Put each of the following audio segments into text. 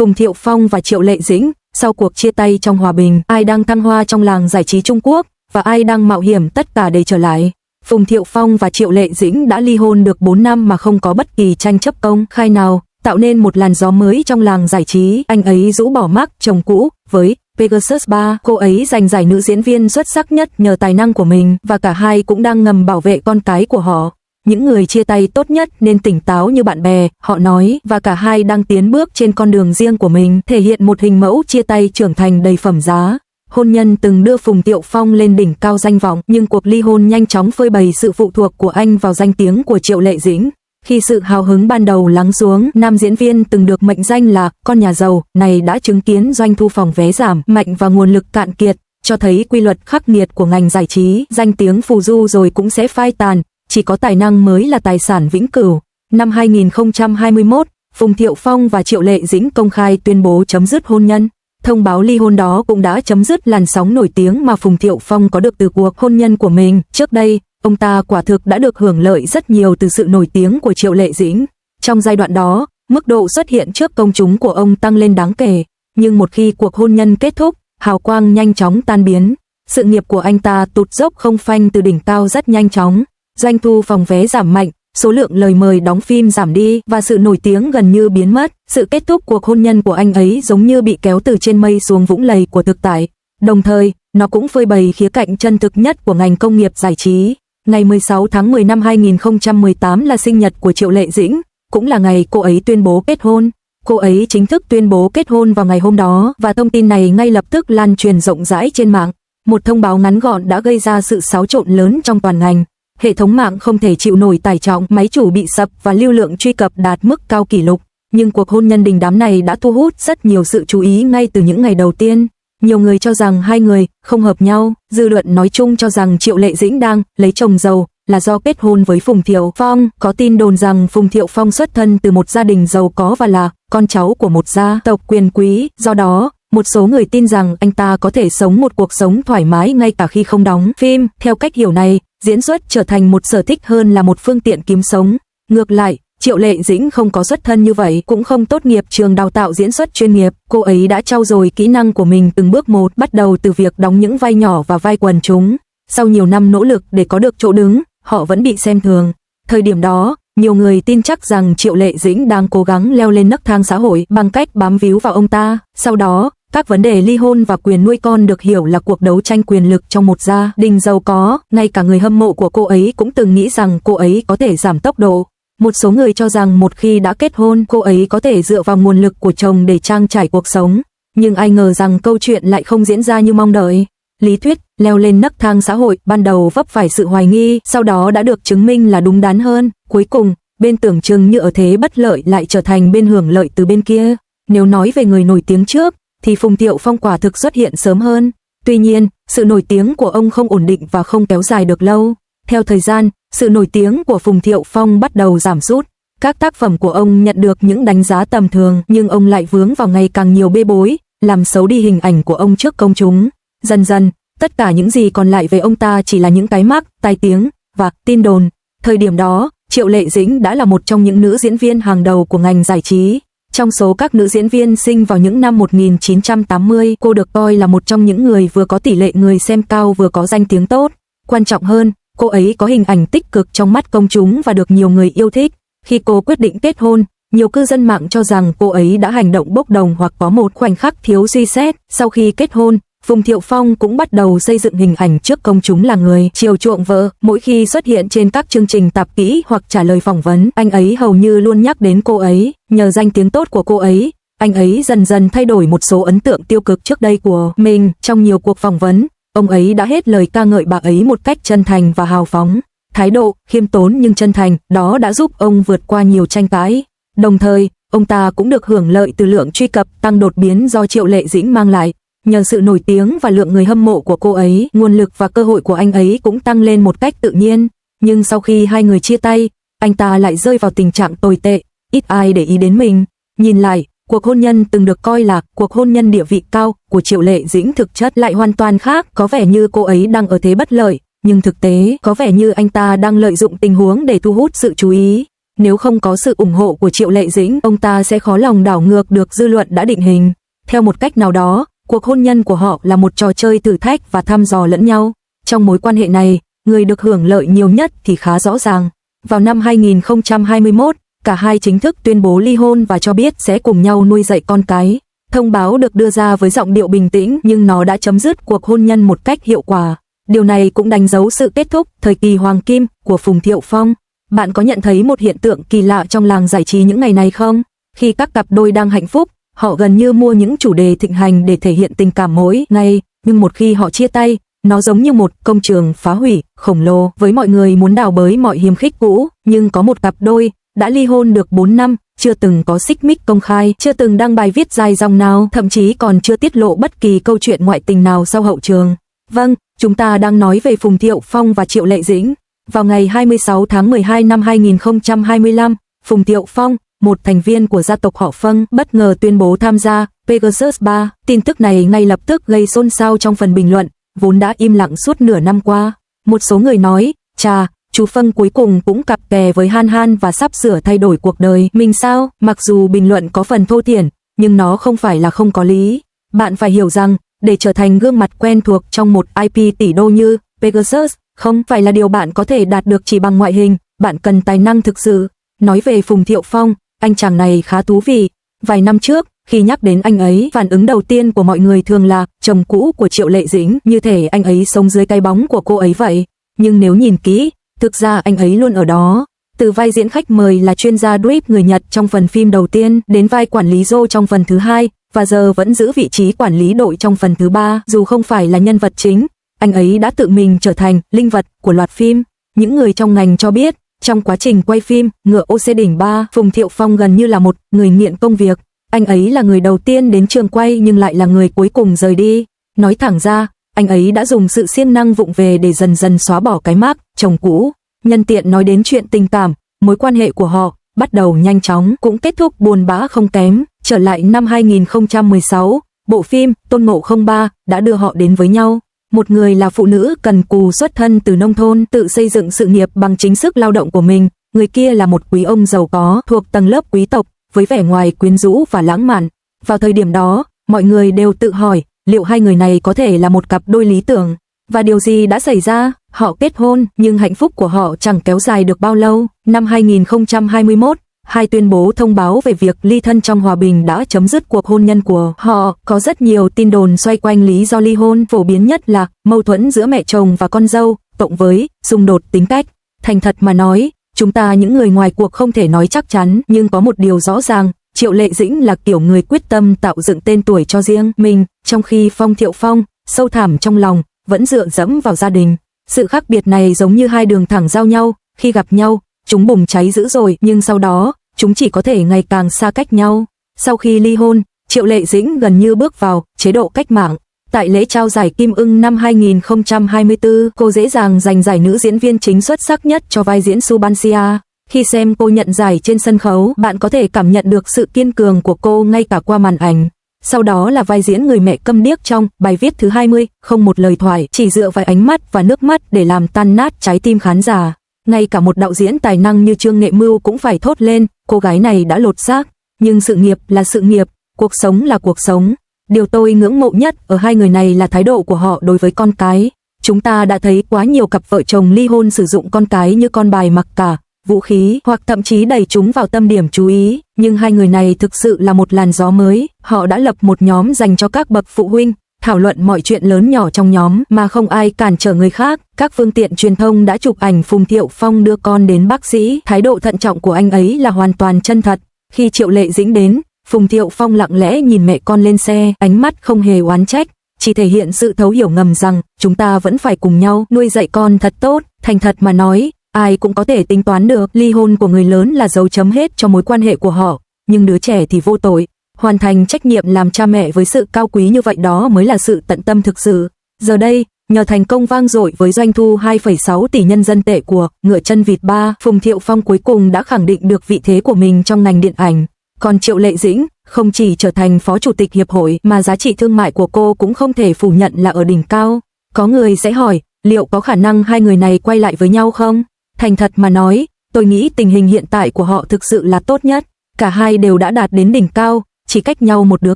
Phùng Thiệu Phong và Triệu Lệ Dĩnh, sau cuộc chia tay trong hòa bình, ai đang thăng hoa trong làng giải trí Trung Quốc và ai đang mạo hiểm tất cả để trở lại. Phùng Thiệu Phong và Triệu Lệ Dĩnh đã ly hôn được 4 năm mà không có bất kỳ tranh chấp công khai nào, tạo nên một làn gió mới trong làng giải trí. Anh ấy rũ bỏ mác chồng cũ với Pegasus 3, cô ấy giành giải nữ diễn viên xuất sắc nhất nhờ tài năng của mình và cả hai cũng đang ngầm bảo vệ con cái của họ. Những người chia tay tốt nhất nên tỉnh táo như bạn bè, họ nói, và cả hai đang tiến bước trên con đường riêng của mình, thể hiện một hình mẫu chia tay trưởng thành đầy phẩm giá. Hôn nhân từng đưa Phùng Thiệu Phong lên đỉnh cao danh vọng, nhưng cuộc ly hôn nhanh chóng phơi bày sự phụ thuộc của anh vào danh tiếng của Triệu Lệ Dĩnh. Khi sự hào hứng ban đầu lắng xuống, nam diễn viên từng được mệnh danh là con nhà giàu này đã chứng kiến doanh thu phòng vé giảm mạnh và nguồn lực cạn kiệt, cho thấy quy luật khắc nghiệt của ngành giải trí. Danh tiếng phù du rồi cũng sẽ phai tàn, chỉ có tài năng mới là tài sản vĩnh cửu. Năm 2021, Phùng Thiệu Phong và Triệu Lệ Dĩnh công khai tuyên bố chấm dứt hôn nhân. Thông báo ly hôn đó cũng đã chấm dứt làn sóng nổi tiếng mà Phùng Thiệu Phong có được từ cuộc hôn nhân của mình. Trước đây, ông ta quả thực đã được hưởng lợi rất nhiều từ sự nổi tiếng của Triệu Lệ Dĩnh. Trong giai đoạn đó, mức độ xuất hiện trước công chúng của ông tăng lên đáng kể. Nhưng một khi cuộc hôn nhân kết thúc, hào quang nhanh chóng tan biến. Sự nghiệp của anh ta tụt dốc không phanh từ đỉnh cao rất nhanh chóng. Doanh thu phòng vé giảm mạnh, số lượng lời mời đóng phim giảm đi và sự nổi tiếng gần như biến mất. Sự kết thúc cuộc hôn nhân của anh ấy giống như bị kéo từ trên mây xuống vũng lầy của thực tại. Đồng thời, nó cũng phơi bày khía cạnh chân thực nhất của ngành công nghiệp giải trí. Ngày 16 tháng 10 năm 2018 là sinh nhật của Triệu Lệ Dĩnh, cũng là ngày cô ấy tuyên bố kết hôn. Cô ấy chính thức tuyên bố kết hôn vào ngày hôm đó và thông tin này ngay lập tức lan truyền rộng rãi trên mạng. Một thông báo ngắn gọn đã gây ra sự xáo trộn lớn trong toàn ngành. Hệ thống mạng không thể chịu nổi tải trọng, máy chủ bị sập và lưu lượng truy cập đạt mức cao kỷ lục. Nhưng cuộc hôn nhân đình đám này đã thu hút rất nhiều sự chú ý ngay từ những ngày đầu tiên. Nhiều người cho rằng hai người không hợp nhau, dư luận nói chung cho rằng Triệu Lệ Dĩnh đang lấy chồng giàu là do kết hôn với Phùng Thiệu Phong. Có tin đồn rằng Phùng Thiệu Phong xuất thân từ một gia đình giàu có và là con cháu của một gia tộc quyền quý, do đó, một số người tin rằng anh ta có thể sống một cuộc sống thoải mái ngay cả khi không đóng phim. Theo cách hiểu này, diễn xuất trở thành một sở thích hơn là một phương tiện kiếm sống. Ngược lại, Triệu Lệ Dĩnh không có xuất thân như vậy, cũng không tốt nghiệp trường đào tạo diễn xuất chuyên nghiệp. Cô ấy đã trau dồi kỹ năng của mình từng bước một, bắt đầu từ việc đóng những vai nhỏ và vai quần chúng. Sau nhiều năm nỗ lực để có được chỗ đứng, họ vẫn bị xem thường. Thời điểm đó, nhiều người tin chắc rằng Triệu Lệ Dĩnh đang cố gắng leo lên nấc thang xã hội bằng cách bám víu vào ông ta. Sau đó, các vấn đề ly hôn và quyền nuôi con được hiểu là cuộc đấu tranh quyền lực trong một gia đình giàu có. Ngay cả người hâm mộ của cô ấy cũng từng nghĩ rằng cô ấy có thể giảm tốc độ. Một số người cho rằng một khi đã kết hôn, cô ấy có thể dựa vào nguồn lực của chồng để trang trải cuộc sống. Nhưng ai ngờ rằng câu chuyện lại không diễn ra như mong đợi. Lý thuyết leo lên nấc thang xã hội ban đầu vấp phải sự hoài nghi, sau đó đã được chứng minh là đúng đắn hơn. Cuối cùng, bên tưởng chừng như ở thế bất lợi lại trở thành bên hưởng lợi từ bên kia. Nếu nói về người nổi tiếng trước, thì Phùng Thiệu Phong quả thực xuất hiện sớm hơn. Tuy nhiên, sự nổi tiếng của ông không ổn định và không kéo dài được lâu. Theo thời gian, sự nổi tiếng của Phùng Thiệu Phong bắt đầu giảm sút. Các tác phẩm của ông nhận được những đánh giá tầm thường, nhưng ông lại vướng vào ngày càng nhiều bê bối, làm xấu đi hình ảnh của ông trước công chúng. Dần dần, tất cả những gì còn lại về ông ta chỉ là những cái mác, tai tiếng và tin đồn. Thời điểm đó, Triệu Lệ Dĩnh đã là một trong những nữ diễn viên hàng đầu của ngành giải trí. Trong số các nữ diễn viên sinh vào những năm 1980, cô được coi là một trong những người vừa có tỷ lệ người xem cao vừa có danh tiếng tốt. Quan trọng hơn, cô ấy có hình ảnh tích cực trong mắt công chúng và được nhiều người yêu thích. Khi cô quyết định kết hôn, nhiều cư dân mạng cho rằng cô ấy đã hành động bốc đồng hoặc có một khoảnh khắc thiếu suy xét. Sau khi kết hôn, Phùng Thiệu Phong cũng bắt đầu xây dựng hình ảnh trước công chúng là người chiều chuộng vợ. Mỗi khi xuất hiện trên các chương trình tạp kỹ hoặc trả lời phỏng vấn, anh ấy hầu như luôn nhắc đến cô ấy. Nhờ danh tiếng tốt của cô ấy, anh ấy dần dần thay đổi một số ấn tượng tiêu cực trước đây của mình. Trong nhiều cuộc phỏng vấn, ông ấy đã hết lời ca ngợi bà ấy một cách chân thành và hào phóng. Thái độ khiêm tốn nhưng chân thành, đó đã giúp ông vượt qua nhiều tranh cãi. Đồng thời, ông ta cũng được hưởng lợi từ lượng truy cập tăng đột biến do Triệu Lệ Dĩnh mang lại. Nhờ sự nổi tiếng và lượng người hâm mộ của cô ấy, nguồn lực và cơ hội của anh ấy cũng tăng lên một cách tự nhiên. Nhưng sau khi hai người chia tay, anh ta lại rơi vào tình trạng tồi tệ, ít ai để ý đến mình. Nhìn lại, cuộc hôn nhân từng được coi là cuộc hôn nhân địa vị cao của Triệu Lệ Dĩnh thực chất lại hoàn toàn khác. Có vẻ như cô ấy đang ở thế bất lợi, nhưng thực tế có vẻ như anh ta đang lợi dụng tình huống để thu hút sự chú ý. nếu không có sự ủng hộ của Triệu Lệ Dĩnh, ông ta sẽ khó lòng đảo ngược được dư luận đã định hình. Theo một cách nào đó, cuộc hôn nhân của họ là một trò chơi thử thách và thăm dò lẫn nhau. Trong mối quan hệ này, người được hưởng lợi nhiều nhất thì khá rõ ràng. Vào năm 2021, cả hai chính thức tuyên bố ly hôn và cho biết sẽ cùng nhau nuôi dạy con cái. Thông báo được đưa ra với giọng điệu bình tĩnh nhưng nó đã chấm dứt cuộc hôn nhân một cách hiệu quả. Điều này cũng đánh dấu sự kết thúc thời kỳ hoàng kim của Phùng Thiệu Phong. Bạn có nhận thấy một hiện tượng kỳ lạ trong làng giải trí những ngày này không? Khi các cặp đôi đang hạnh phúc, họ gần như mua những chủ đề thịnh hành để thể hiện tình cảm mỗi ngày, nhưng một khi họ chia tay, nó giống như một công trường phá hủy khổng lồ với mọi người muốn đào bới mọi hiềm khích cũ. Nhưng có một cặp đôi đã ly hôn được 4 năm, chưa từng có xích mích công khai, chưa từng đăng bài viết dài dòng nào, thậm chí còn chưa tiết lộ bất kỳ câu chuyện ngoại tình nào sau hậu trường. Vâng, chúng ta đang nói về Phùng Thiệu Phong và Triệu Lệ Dĩnh. Vào ngày 26 tháng 12 năm 2025, Phùng Thiệu Phong, một thành viên của gia tộc họ Phong, bất ngờ tuyên bố tham gia Pegasus 3. Tin tức này ngay lập tức gây xôn xao trong phần bình luận, vốn đã im lặng suốt nửa năm qua. Một số người nói, chà, chú Phong cuối cùng cũng cặp kè với Han Han và sắp sửa thay đổi cuộc đời mình sao? Mặc dù bình luận có phần thô thiển, nhưng nó không phải là không có lý. Bạn phải hiểu rằng, để trở thành gương mặt quen thuộc trong một IP tỷ đô như Pegasus, không phải là điều bạn có thể đạt được chỉ bằng ngoại hình, bạn cần tài năng thực sự. Nói về Phùng Thiệu Phong, anh chàng này khá thú vị. Vài năm trước, khi nhắc đến anh ấy, phản ứng đầu tiên của mọi người thường là chồng cũ của Triệu Lệ Dĩnh, như thể anh ấy sống dưới cái bóng của cô ấy vậy. Nhưng nếu nhìn kỹ, thực ra anh ấy luôn ở đó. Từ vai diễn khách mời là chuyên gia drip người Nhật trong phần phim đầu tiên, đến vai quản lý Joe trong phần thứ 2, và giờ vẫn giữ vị trí quản lý đội trong phần thứ 3. Dù không phải là nhân vật chính, anh ấy đã tự mình trở thành linh vật của loạt phim. Những người trong ngành cho biết, trong quá trình quay phim Ngựa OC đỉnh 3, Phùng Thiệu Phong gần như là một người nghiện công việc. Anh ấy là người đầu tiên đến trường quay nhưng lại là người cuối cùng rời đi. Nói thẳng ra, anh ấy đã dùng sự siêng năng vụng về để dần dần xóa bỏ cái mác chồng cũ. Nhân tiện nói đến chuyện tình cảm, mối quan hệ của họ bắt đầu nhanh chóng cũng kết thúc buồn bã không kém. Trở lại năm 2016, bộ phim Tôn Ngộ 03 đã đưa họ đến với nhau. Một người là phụ nữ cần cù xuất thân từ nông thôn, tự xây dựng sự nghiệp bằng chính sức lao động của mình. Người kia là một quý ông giàu có thuộc tầng lớp quý tộc, với vẻ ngoài quyến rũ và lãng mạn. Vào thời điểm đó, mọi người đều tự hỏi liệu hai người này có thể là một cặp đôi lý tưởng. Và điều gì đã xảy ra? Họ kết hôn, nhưng hạnh phúc của họ chẳng kéo dài được bao lâu. Năm 2021, hai tuyên bố thông báo về việc ly thân trong hòa bình đã chấm dứt cuộc hôn nhân của họ. Có rất nhiều tin đồn xoay quanh lý do ly hôn, phổ biến nhất là mâu thuẫn giữa mẹ chồng và con dâu, cộng với xung đột tính cách. Thành thật mà nói, chúng ta những người ngoài cuộc không thể nói chắc chắn, nhưng có một điều rõ ràng, Triệu Lệ Dĩnh là kiểu người quyết tâm tạo dựng tên tuổi cho riêng mình, trong khi Phong Thiệu Phong, sâu thẳm trong lòng, vẫn dựa dẫm vào gia đình. Sự khác biệt này giống như hai đường thẳng giao nhau, khi gặp nhau, chúng bùng cháy dữ dội, nhưng sau đó, chúng chỉ có thể ngày càng xa cách nhau. Sau khi ly hôn, Triệu Lệ Dĩnh gần như bước vào chế độ cách mạng. Tại lễ trao giải Kim Ưng năm 2024, cô dễ dàng giành giải nữ diễn viên chính xuất sắc nhất cho vai diễn Subansia. Khi xem cô nhận giải trên sân khấu, bạn có thể cảm nhận được sự kiên cường của cô ngay cả qua màn ảnh. Sau đó là vai diễn người mẹ câm điếc trong bài viết thứ 20, không một lời thoại, chỉ dựa vào ánh mắt và nước mắt để làm tan nát trái tim khán giả. Ngay cả một đạo diễn tài năng như Trương Nghệ Mưu cũng phải thốt lên, cô gái này đã lột xác. Nhưng sự nghiệp là sự nghiệp, cuộc sống là cuộc sống. Điều tôi ngưỡng mộ nhất ở hai người này là thái độ của họ đối với con cái. Chúng ta đã thấy quá nhiều cặp vợ chồng ly hôn sử dụng con cái như con bài mặc cả, vũ khí, hoặc thậm chí đẩy chúng vào tâm điểm chú ý. Nhưng hai người này thực sự là một làn gió mới. Họ đã lập một nhóm dành cho các bậc phụ huynh, thảo luận mọi chuyện lớn nhỏ trong nhóm mà không ai cản trở người khác. Các phương tiện truyền thông đã chụp ảnh Phùng Thiệu Phong đưa con đến bác sĩ. Thái độ thận trọng của anh ấy là hoàn toàn chân thật. Khi Triệu Lệ Dĩnh đến, Phùng Thiệu Phong lặng lẽ nhìn mẹ con lên xe, ánh mắt không hề oán trách, chỉ thể hiện sự thấu hiểu ngầm rằng chúng ta vẫn phải cùng nhau nuôi dạy con thật tốt. Thành thật mà nói, ai cũng có thể tính toán được ly hôn của người lớn là dấu chấm hết cho mối quan hệ của họ, nhưng đứa trẻ thì vô tội. Hoàn thành trách nhiệm làm cha mẹ với sự cao quý như vậy đó mới là sự tận tâm thực sự. Giờ đây, nhờ thành công vang dội với doanh thu 2,6 tỷ nhân dân tệ của Ngựa Chân Vịt 3, Phùng Thiệu Phong cuối cùng đã khẳng định được vị thế của mình trong ngành điện ảnh. Còn Triệu Lệ Dĩnh, không chỉ trở thành phó chủ tịch hiệp hội mà giá trị thương mại của cô cũng không thể phủ nhận là ở đỉnh cao. Có người sẽ hỏi, liệu có khả năng hai người này quay lại với nhau không? Thành thật mà nói, Tôi nghĩ tình hình hiện tại của họ thực sự là tốt nhất. Cả hai đều đã đạt đến đỉnh cao, chỉ cách nhau một đứa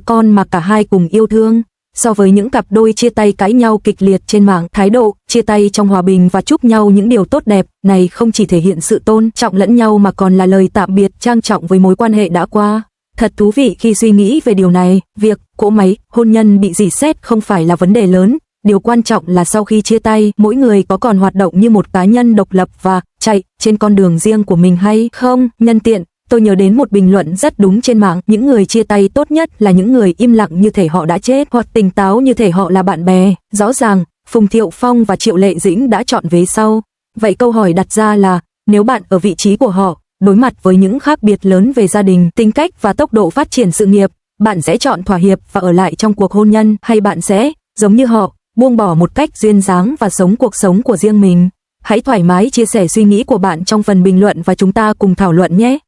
con mà cả hai cùng yêu thương. So với những cặp đôi chia tay cãi nhau kịch liệt trên mạng, thái độ chia tay trong hòa bình và chúc nhau những điều tốt đẹp này không chỉ thể hiện sự tôn trọng lẫn nhau mà còn là lời tạm biệt trang trọng với mối quan hệ đã qua. Thật thú vị khi suy nghĩ về điều này, việc cỗ máy hôn nhân bị rỉ sét không phải là vấn đề lớn. Điều quan trọng là sau khi chia tay, mỗi người có còn hoạt động như một cá nhân độc lập và chạy trên con đường riêng của mình hay không. Nhân tiện, tôi nhớ đến một bình luận rất đúng trên mạng, những người chia tay tốt nhất là những người im lặng như thể họ đã chết hoặc tỉnh táo như thể họ là bạn bè. Rõ ràng, Phùng Thiệu Phong và Triệu Lệ Dĩnh đã chọn vế sau. Vậy câu hỏi đặt ra là, nếu bạn ở vị trí của họ, đối mặt với những khác biệt lớn về gia đình, tính cách và tốc độ phát triển sự nghiệp, bạn sẽ chọn thỏa hiệp và ở lại trong cuộc hôn nhân hay bạn sẽ, giống như họ, buông bỏ một cách duyên dáng và sống cuộc sống của riêng mình? Hãy thoải mái chia sẻ suy nghĩ của bạn trong phần bình luận và chúng ta cùng thảo luận nhé.